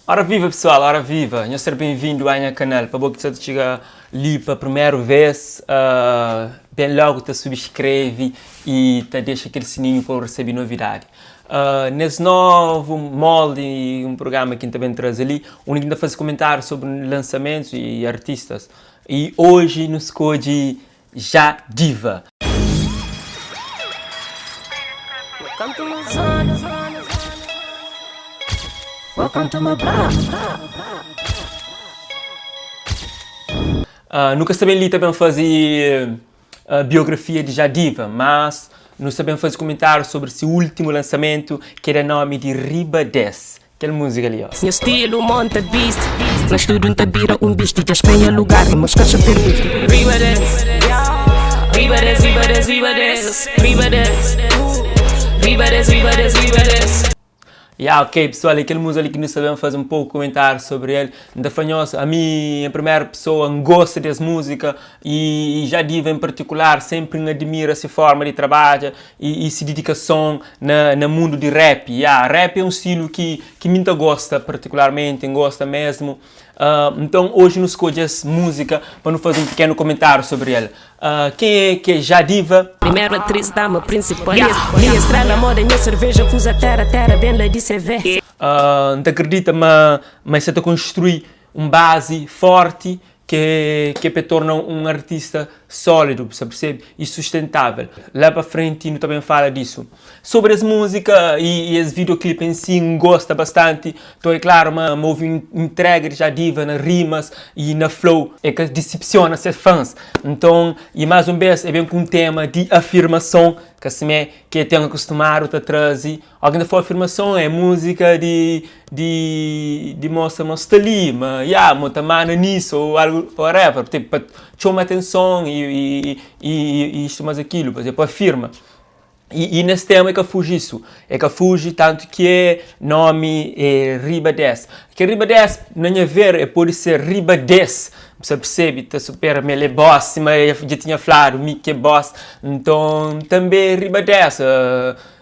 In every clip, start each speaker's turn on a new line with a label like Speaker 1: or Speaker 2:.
Speaker 1: Ora viva pessoal, ora viva! Seja bem-vindo ao meu canal. Para você que chega ali pela primeira vez, bem logo te subscreve e te deixa aquele sininho para receber novidade. Nesse novo molde, um programa que também traz ali, onde ainda faz comentários sobre lançamentos e artistas. E hoje nos escolhe Jadiva.
Speaker 2: Welcome to my block.
Speaker 1: Nunca sabem ali também fazer biografia de Jadiva, mas nós sabemos fazer comentários sobre seu último lançamento, que era nome de Riba 10. Aquela música ali, ó.
Speaker 2: Meu estilo monta beast. Na estúdio te vira bicho. Já espenha lugar, mas caixa permite. Riba 10. Riba 10, Riba 10, Riba 10. Riba 10. Riba 10, Riba 10, Riba 10.
Speaker 1: Ok, pessoal, aquele músico ali que nós sabemos fazer um pouco de comentário sobre ele. Da fanhosa, a mim, em primeira pessoa, gosta dessa música e Jadiva em particular sempre admira essa forma de trabalho e essa dedicação no mundo de rap. Rap é um estilo que muita gosta particularmente, gosta mesmo. Então hoje nos escolhe essa música para nos fazer um pequeno comentário sobre ele. Quem é Jadiva?
Speaker 2: Primeiro atriz, dama principal. Minha estrela, moda, minha cerveja, fusa terra, bem lá de CV.
Speaker 1: Não acredita, mas você está construir uma base forte que para tornar um artista sólido, você percebe? E sustentável. Lá para frente, não também fala disso. Sobre as músicas e esse videoclipe em si, gosta bastante. Então, é claro, houve entrega de Jadiva nas rimas e na flow, é que decepciona seus fãs. Então, e mais uma vez, é bem com um tema de afirmação, que assim é que tem acostumado a trazer. Alguém da for afirmação é música de mostra ali, mas muita mana nisso ou algo, whatever, tipo, para chamar atenção e isto mais aquilo, por exemplo, afirma. E nesse tema é que fuge isso, tanto que é nome Riba 10. Que Riba 10, na minha ver, pode ser Riba 10, você percebe, tá super, ele é boss, mas já tinha falado, que é boss, então também Riba 10,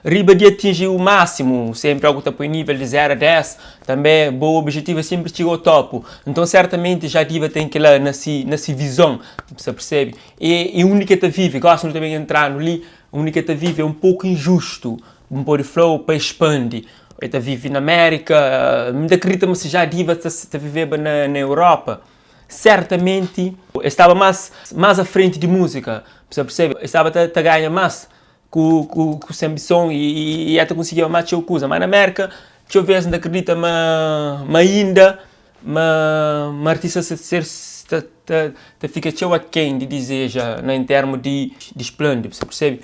Speaker 1: Riba de atingir o máximo, sempre algo está para o nível de 0 a 10, também bom objetivo é sempre chegar ao topo, então certamente Jadiva tem que ir lá nessa visão, você percebe, e a única que vive, gosto de também entrar no ali, a única que vive é um pouco injusto, um pouco de flow para expandir. Ele vive na América, me acredita se Jadiva está vivendo na Europa. Certamente estava mais à frente de música, você percebe? Estava a ganhar mais com essa ambição e até conseguia mais coisa. Mas na América, deixa eu ver se não acredita, mas ainda, uma artista fica cheio a quem de dizer já, em termos de esplêndido, você percebe?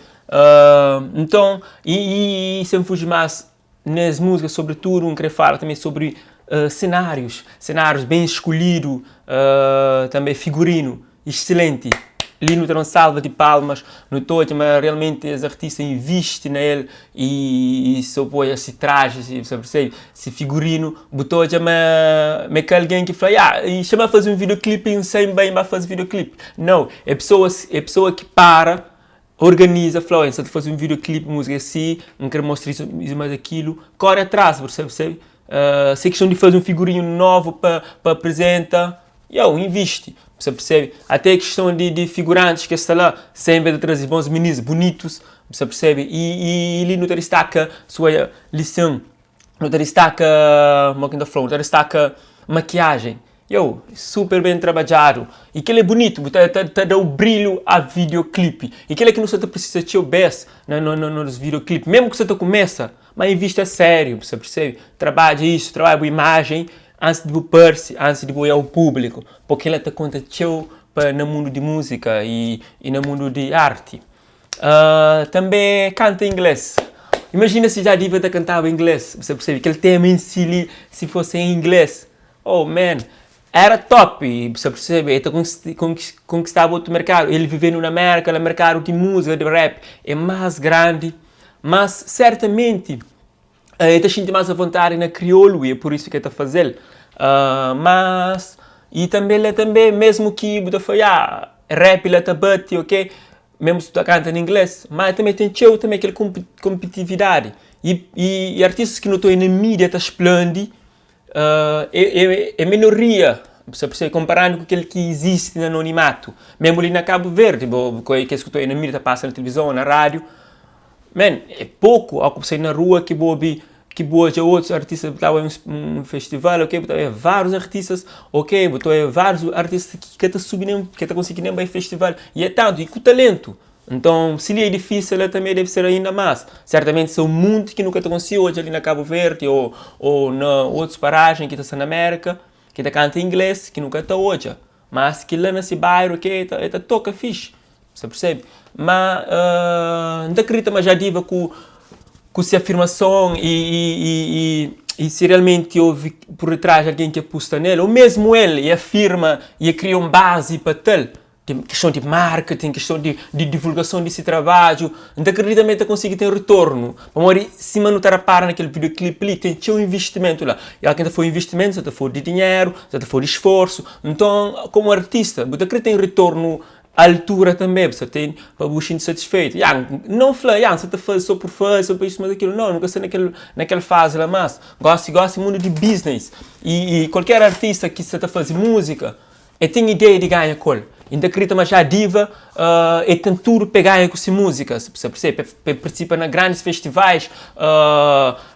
Speaker 1: Então, e sem fugir mais nas músicas, sobretudo, queria falar também sobre cenários bem escolhidos, também figurino, excelente. Ali não terão salva de palmas, no todo, mas realmente os artistas investem nele e se opõe a esse traje, você percebe? Esse figurino, botou já mas que alguém que fala, e chama a fazer um videoclipe e não sei bem vai fazer videoclipe. Não, é pessoa que organiza, fala, se fazer um videoclipe, música assim, não quero mostrar isso mais aquilo, corre atrás, você percebe? Se é questão de fazer um figurinho novo para apresentar, investe, você percebe? Até a questão de figurantes que está lá, sempre de trazer bons meninos bonitos, você percebe? E ele não destaca sua lição, não destaca, não destaca maquiagem. Super bem trabalhado. E que ele é bonito, tá dá o brilho a videoclipe. E que ele é que não precisa te obes nos videoclipes. Mesmo que você começa, mas investe a sério, você percebe? Trabalha isso, trabalha a imagem antes de pôr-se, antes de ir ao público. Porque ele te conta no mundo de música e no mundo de arte. Também canta em inglês. Imagina se Jadiva cantava em inglês, você percebe? Que ele tema em si, se fosse em inglês. Oh, man! Era top, você percebe? Ele conquistava outro mercado. Ele vivendo na América, o mercado de música, de rap, é mais grande. Mas, certamente, ele está sentindo mais à vontade na crioulo e é por isso que ele está fazendo. E também, mesmo que ele foi, rap, ele está bate, ok? mesmo se tu canta em inglês, mas também tem também aquela competitividade. E artistas que não estão na mídia, está explodindo, é minoria, você percebe, comparando com aquele que existe no anonimato. Mesmo ali na Cabo Verde, que escutou na mídia, passa na televisão, na rádio, man, é pouco ao que você na rua que já outros artistas estavam em um festival, ok, vários artistas, ok, vários artistas que estão subindo, que estão conseguindo ir festival, e é tanto, e com talento. Então, se é difícil, ela também deve ser ainda mais. Certamente são muitos que nunca conseguiu hoje ali na Cabo Verde ou na outras paragens que estão na América, que está cantando inglês, que nunca está hoje. Mas que lá nesse bairro, ok, está toca fixe, você percebe? Mas, não acredito, mas já diva com essa afirmação e se realmente houve por detrás alguém que aposta nele, ou mesmo ele afirma e cria uma base para tal, questão de marketing, questão de divulgação desse trabalho, não acredito que consegue ter retorno. Mas se não estar a parar naquele videoclipe ali, tem um investimento lá. E alguém foi investimento, já foi de dinheiro, já foi de esforço. Então, como artista, você acredita em retorno à altura também, você tem para você satisfeito. Não fala, você está fazendo só por fazer, só para isso, mas aquilo. Não, nunca sei naquela fase lá, mas gosto muito de business. E qualquer artista que está fazendo música, tem ideia de ganhar cor. Ainda acredita, mas já a diva tem tudo para ganhar com essa música, você percebe? Para participar em grandes festivais,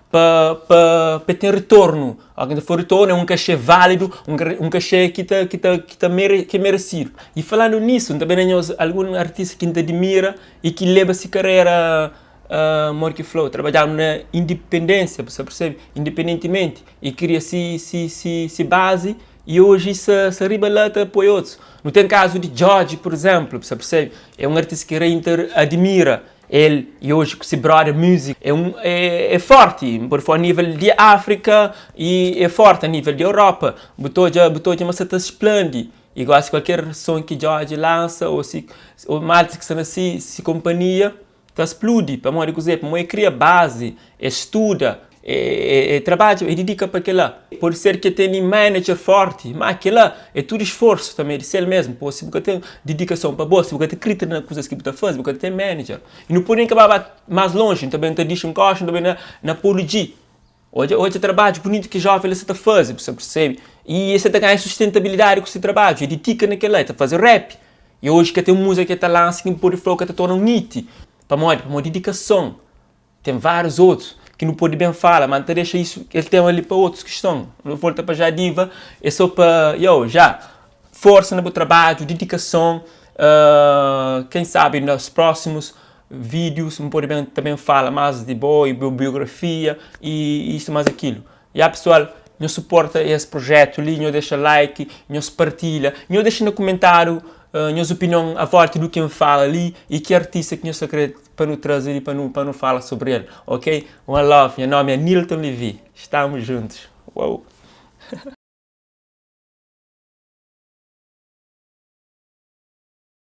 Speaker 1: para ter retorno. Alguém for retorno é um cachê válido, um cachê que é merecido. E falando nisso, também tem algum artista que te admira e que leva essa carreira Morky Flow, trabalhando na independência, você percebe? Independentemente, e cria se base. E hoje se ribalta apoia outros. Não tem caso de George, por exemplo, você percebe? É um artista que admira ele, e hoje com esse brother music é forte, por a nível de África e é forte a nível de Europa. Botou de uma certa esplêndida. E gosto qualquer som que George lança, ou malta que está nessa companhia, está explode. Para mim, cria base, estuda, trabalha e dedica para aquilo. Pode ser que tenha um manager forte, mas aquilo é tudo esforço também de ser mesmo. Se você tem dedicação para você, se você tem crítica nas coisas que você faz, você tem manager. E não pode acabar mais longe, também te deixa um coxo, também na apologia. Hoje trabalho bonito que jovem você está fazendo, você percebe? E você está ganhando sustentabilidade com esse trabalho, e dedica naquilo, está fazendo rap. E hoje que tem música que está lançando, que pode flow, que está tornando nit. Para uma dedicação. Tem vários outros que não pode bem falar, mas deixa isso, ele tem ali para outros que estão. Não volta para já diva, é só para, já, força no meu trabalho, dedicação, quem sabe nos próximos vídeos, não pode bem também falar mais de boa, biografia e isso mais aquilo. E a pessoal, não suporta esse projeto ali, não deixa like, não se partilha, não deixa no comentário minhas opiniões a volta do que me fala ali e que artista que eu acredito para nos trazer e para não falar sobre ele, ok? One love, meu nome é Nilton Levi, estamos juntos. Uou.